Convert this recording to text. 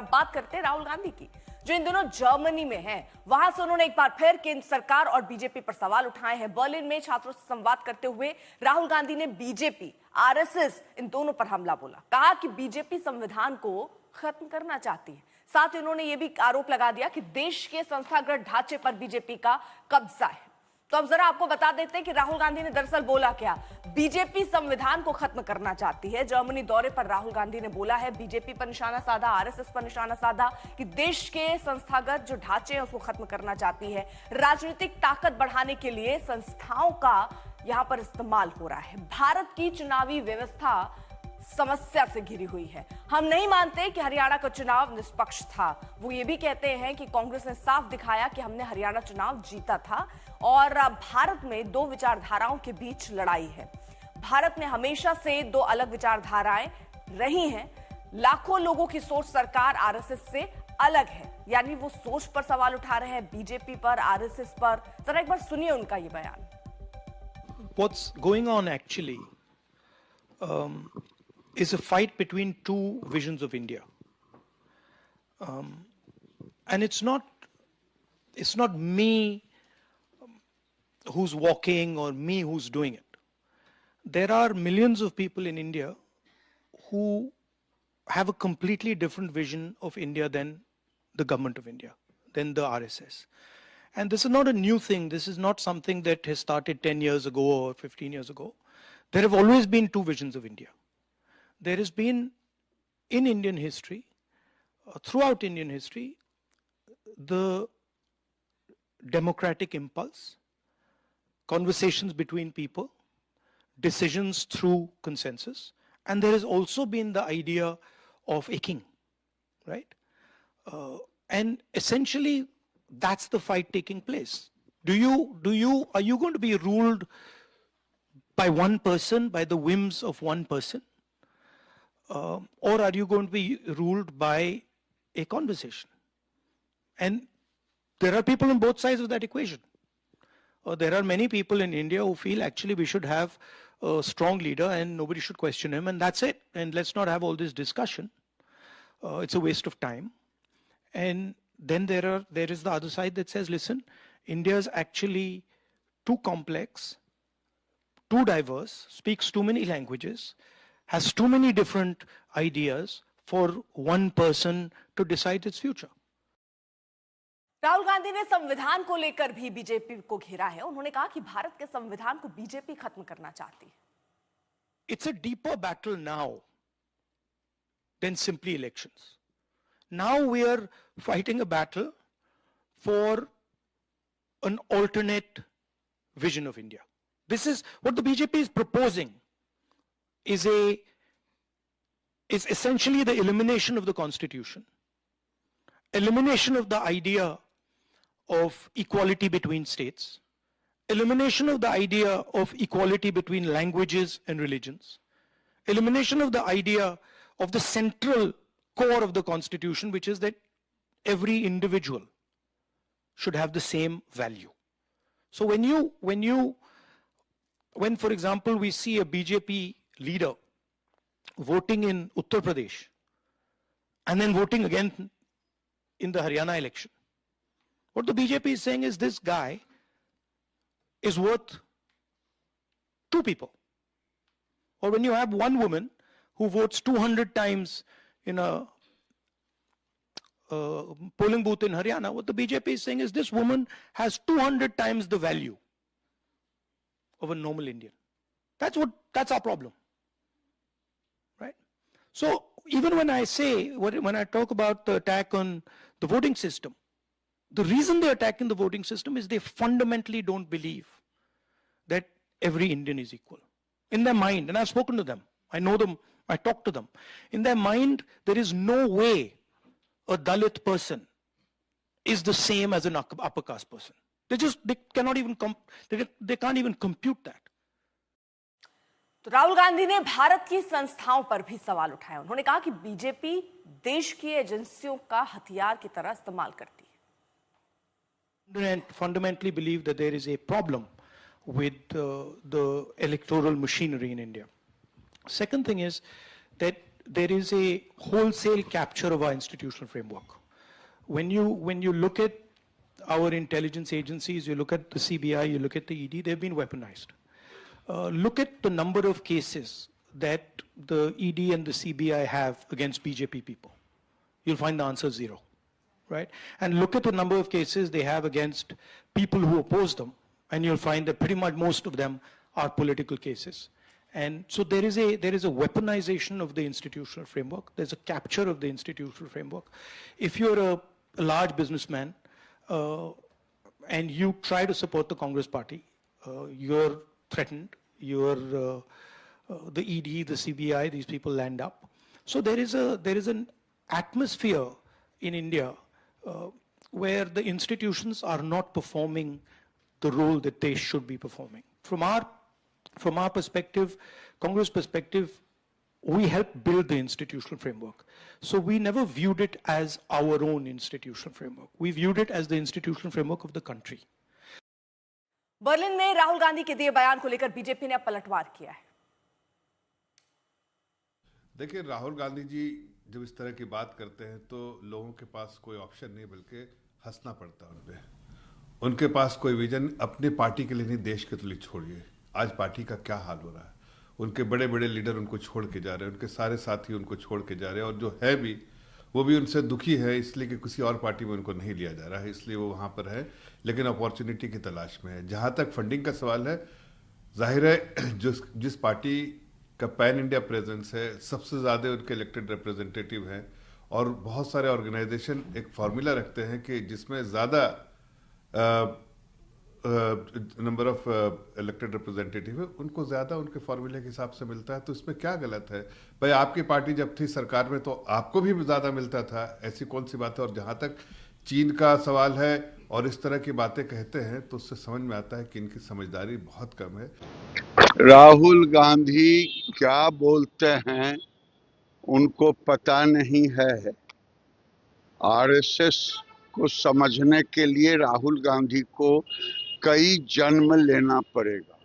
अब बात करते हैं राहुल गांधी की, जो इन दिनों जर्मनी में हैं। वहां से उन्होंने एक बार फिर केंद्र सरकार और बीजेपी पर सवाल उठाए हैं। बर्लिन में छात्रों से संवाद करते हुए राहुल गांधी ने बीजेपी, आरएसएस इन दोनों पर हमला बोला। कहा कि बीजेपी संविधान को खत्म करना चाहती है। साथ ही उन्होंने यह भी आरोप लगा दिया कि देश के संस्थागत ढांचे पर बीजेपी का कब्जा है। तो अब जरा आपको बता देते हैं कि राहुल गांधी ने दरअसल बोला क्या। बीजेपी संविधान को खत्म करना चाहती है। जर्मनी दौरे पर राहुल गांधी ने बोला है, बीजेपी पर निशाना साधा, आरएसएस पर निशाना साधा कि देश के संस्थागत जो ढांचे हैं उसको खत्म करना चाहती है। राजनीतिक ताकत बढ़ाने के लिए संस्थाओं का यहां पर इस्तेमाल हो रहा है। भारत की चुनावी व्यवस्था समस्या से घिरी हुई है। हम नहीं मानते कि हरियाणा का चुनाव निष्पक्ष था। वो ये भी कहते हैं कि कांग्रेस ने साफ दिखाया कि हमने हरियाणा चुनाव जीता था और भारत में दो विचारधाराओं के बीच लड़ाई है। भारत में हमेशा से दो अलग विचारधाराएं रही हैं। लाखों लोगों की सोच सरकार आरएसएस से अलग है, यानी वो सोच पर सवाल उठा रहे हैं, बीजेपी पर, आरएसएस पर। जरा एक बार सुनिए उनका ये बयान। What's going on actually is a fight between two visions of India, and it's not me who's walking or me who's doing it. There are millions of people in India who have a completely different vision of India than the government of India, than the RSS. And this is not a new thing. This is not something that has started 10 years ago or 15 years ago. There have always been two visions of India. There has been, in Indian history, throughout Indian history, the democratic impulse, conversations between people, decisions through consensus, and there has also been the idea of a king, right? And essentially, that's the fight taking place. Are you going to be ruled by one person, by the whims of one person? Or are you going to be ruled by a conversation? And there are people on both sides of that equation. There are many people in India who feel actually we should have a strong leader and nobody should question him, and that's it. And let's not have all this discussion. It's a waste of time. And then there is the other side that says, listen, India is actually too complex, too diverse, speaks too many languages, has too many different ideas for one person to decide its future. Rahul Gandhi ने संविधान को लेकर भी BJP को घेरा है। उन्होंने कहा कि भारत के संविधान को बीजेपी खत्म करना चाहती है। It's a deeper battle now than simply elections. Now we are fighting a battle for an alternate vision of India. This is what the BJP is proposing, is essentially the elimination of the constitution, elimination of the idea of equality between states, elimination of the idea of equality between languages and religions, elimination of the idea of the central core of the constitution, which is that every individual should have the same value. So when for example we see a BJP leader voting in Uttar Pradesh and then voting again in the Haryana election, what the BJP is saying is this guy is worth two people. Or when you have one woman who votes 200 times in a polling booth in Haryana, what the BJP is saying is this woman has 200 times the value of a normal Indian. That's our problem, right? So even when I talk about the attack on the voting system, the reason they're attacking the voting system is they fundamentally don't believe that every Indian is equal. In their mind, and I've spoken to them, I know them, I talk to them. In their mind, there is no way a Dalit person is the same as an upper caste person. They can't even compute that. तो राहुल गांधी ने भारत की संस्थाओं पर भी सवाल उठाए। उन्होंने कहा कि बीजेपी देश की एजेंसियों का हथियार की तरह इस्तेमाल करती है। Fundamentally believe that there is a problem with the electoral machinery in India. Second thing is that there is a wholesale capture of our institutional framework. When you look at our intelligence agencies, you look at the CBI, you look at the ED, they've been weaponized. Look at the number of cases that the ED and the CBI have against BJP people. You'll find the answer 0, right? And look at the number of cases they have against people who oppose them, and you'll find that pretty much most of them are political cases. And so there is a weaponization of the institutional framework. There's a capture of the institutional framework. If you're a large businessman and you try to support the Congress party, you're threatened. The ED, the CBI, these people land up. So there is an atmosphere in India where the institutions are not performing the role that they should be performing. From our perspective, Congress perspective, we helped build the institutional framework. So we never viewed it as our own institutional framework. We viewed it as the institutional framework of the country. Berlin में राहुल गांधी के दिए बयान को लेकर BJP ने पलटवार किया है। देखिए, राहुल गांधी जी जब इस तरह की बात करते हैं तो लोगों के पास कोई ऑप्शन नहीं बल्कि हंसना पड़ता है उनपे। उनके पास कोई विजन अपनी पार्टी के लिए नहीं, देश के लिए छोड़िए। आज पार्टी का क्या हाल हो रहा है, उनके बड़े बड़े लीडर उनको छोड़ के जा रहे हैं, उनके सारे साथी उनको छोड़ के जा रहे हैं, और जो है भी वो भी उनसे दुखी है इसलिए कि किसी और पार्टी में उनको नहीं लिया जा रहा है, इसलिए वो वहाँ पर है, लेकिन अपॉर्चुनिटी की तलाश में है। जहाँ तक फंडिंग का सवाल है, जाहिर है जिस पार्टी का पैन इंडिया प्रेजेंस है, सबसे ज़्यादा उनके इलेक्टेड रिप्रेजेंटेटिव हैं, और बहुत सारे ऑर्गेनाइजेशन एक फार्मूला रखते हैं कि जिसमें ज़्यादा नंबर ऑफ इलेक्टेड रिप्रेजेंटेटिव है उनको ज़्यादा उनके फार्मूले के हिसाब से मिलता है। तो इसमें क्या गलत है भाई? आपकी पार्टी जब थी सरकार में तो आपको भी ज़्यादा मिलता था, ऐसी कौन सी बात है? और जहाँ तक चीन का सवाल है और इस तरह की बातें कहते हैं तो उससे समझ में आता है कि इनकी समझदारी बहुत कम है। राहुल गांधी क्या बोलते हैं उनको पता नहीं है। आरएसएस को समझने के लिए राहुल गांधी को कई जन्म लेना पड़ेगा।